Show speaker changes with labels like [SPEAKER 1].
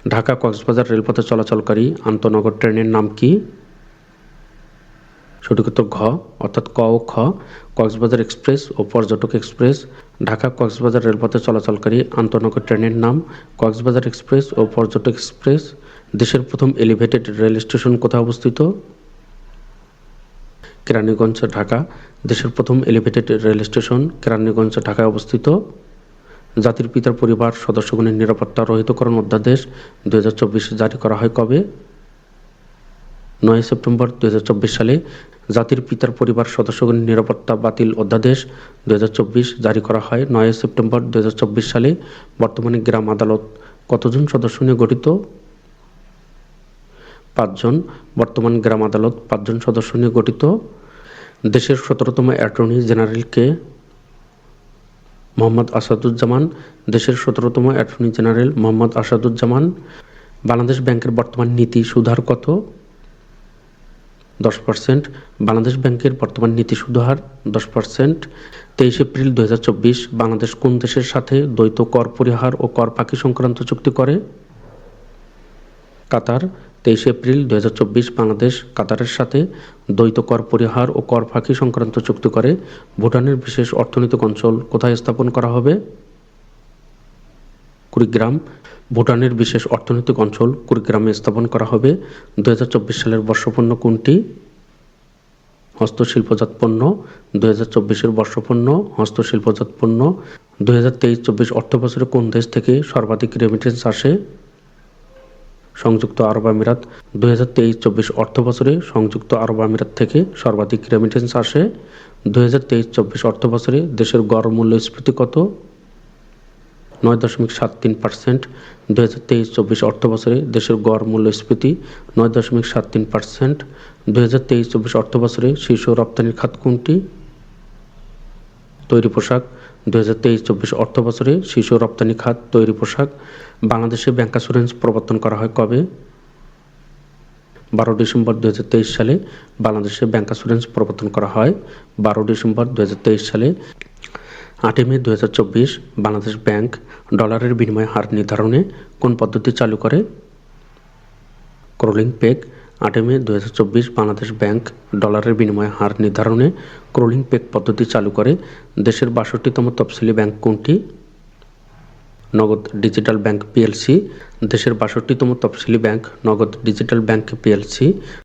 [SPEAKER 1] ঢাকা কক্সবাজার রেলপথে চলাচলকারী আন্তঃনগর ট্রেনের নাম কি? সঠিক উত্তর ঘ অর্থাৎ ক ও খ। কক্সবাজার এক্সপ্রেস ও পর্যটক এক্সপ্রেস। ঢাকা কক্সবাজার রেলপথে চলাচলকারী আন্তঃনগর ট্রেনের নাম কক্সবাজার এক্সপ্রেস ও পর্যটক এক্সপ্রেস। দেশের প্রথম এলিভেটেড রেল স্টেশন কোথায় অবস্থিত? কেরানীগঞ্জ, ঢাকা। দেশের প্রথম এলিভেটেড রেল স্টেশন কেরানীগঞ্জ, ঢাকায় অবস্থিত। জাতির পিতার পরিবার সদস্যগণের নিরাপত্তা রহিতকরণ অধ্যাদেশ 2024 জারি করা হয় কবে? 9 সেপ্টেম্বর 2024 সালে জাতির পিতার পরিবার সদস্যগণের নিরাপত্তা বাতিল অধ্যাদেশ 2024 জারি করা হয় 9 সেপ্টেম্বর 2024 সালে। বর্তমানে গ্রাম আদালত কতজন সদস্য নিয়ে গঠিত? 5 জন। বর্তমান গ্রাম আদালত 5 জন সদস্য নিয়ে গঠিত। দেশের 17তম অ্যাটর্নি জেনারেল কে? মোহাম্মদ আসাদুজ্জামান। দেশের 17তম অ্যাটর্নি জেনারেল মোহাম্মদ আসাদুজ্জামান। বাংলাদেশ ব্যাংকের বর্তমান নীতি সুদহার কত? 10%। বাংলাদেশ ব্যাংকের বর্তমান নীতি সুদহার 10%। 23 এপ্রিল 2024 বাংলাদেশ কোন দেশের সাথে দ্বৈত কর পরিহার ও কর ফাঁকি সংক্রান্ত চুক্তি করে? কাতার। 23 এপ্রিল 2024 বাংলাদেশ কাতারের সাথে দ্বৈত কর পরিহার ও কর ফাঁকি সংক্রান্ত চুক্তি করে। ভুটানের বিশেষ অর্থনৈতিক অঞ্চল কোথায় স্থাপন করা হবে? কুড়িগ্রাম। ভুটানের বিশেষ অর্থনৈতিক অঞ্চল কুড়িগ্রামে স্থাপন করা হবে। 2024 সালের বর্ষপণ্য কোনটি? হস্তশিল্পজাত পণ্য। 2024-এর বর্ষপণ্য হস্তশিল্পজাত পণ্য। 2023-24 অর্থবছরে কোন দেশ থেকে সর্বাধিক রেমিটেন্স আসে? সংযুক্ত আরব আমিরাত। 2023-24 অর্থবছরে সংযুক্ত আরব আমিরাত থেকে সর্বাধিক রেমিটেন্স আসে। 2023-24 অর্থবছরে দেশের গড় মূল্যস্ফীতি কত? 9.73%। 2023-24 অর্থবছরে দেশের গড় মূল্যস্ফীতি 9.73%। 2023-24 অর্থবছরে শীর্ষ রপ্তানির খাত কোনটি? তৈরি পোশাক। 2023-24 অর্থবছরে শীর্ষ রপ্তানি খাত তৈরি পোশাক। বাংলাদেশে ব্যাংকাসুরেন্স প্রবর্তন করা হয় কবে? 12 ডিসেম্বর 2023 সালে বাংলাদেশে ব্যাংকাসুরেন্স প্রবর্তন করা হয় 12 ডিসেম্বর 2023 সালে। 8 মে 2024 বাংলাদেশ ব্যাংক ডলারের বিনিময় হার নির্ধারণে কোন পদ্ধতি চালু করে? Crawling peg. 8 মে 2024 বাংলাদেশ ব্যাংক ডলারের বিনিময় হার নির্ধারণে ক্রলিং পেগ পদ্ধতি চালু করে। দেশের 62তম তফসিলি ব্যাংক কোনটি? নগদ ডিজিটাল ব্যাংক পিএলসি। দেশের 62তম তফসিলি ব্যাংক নগদ ডিজিটাল ব্যাংক পিএলসি।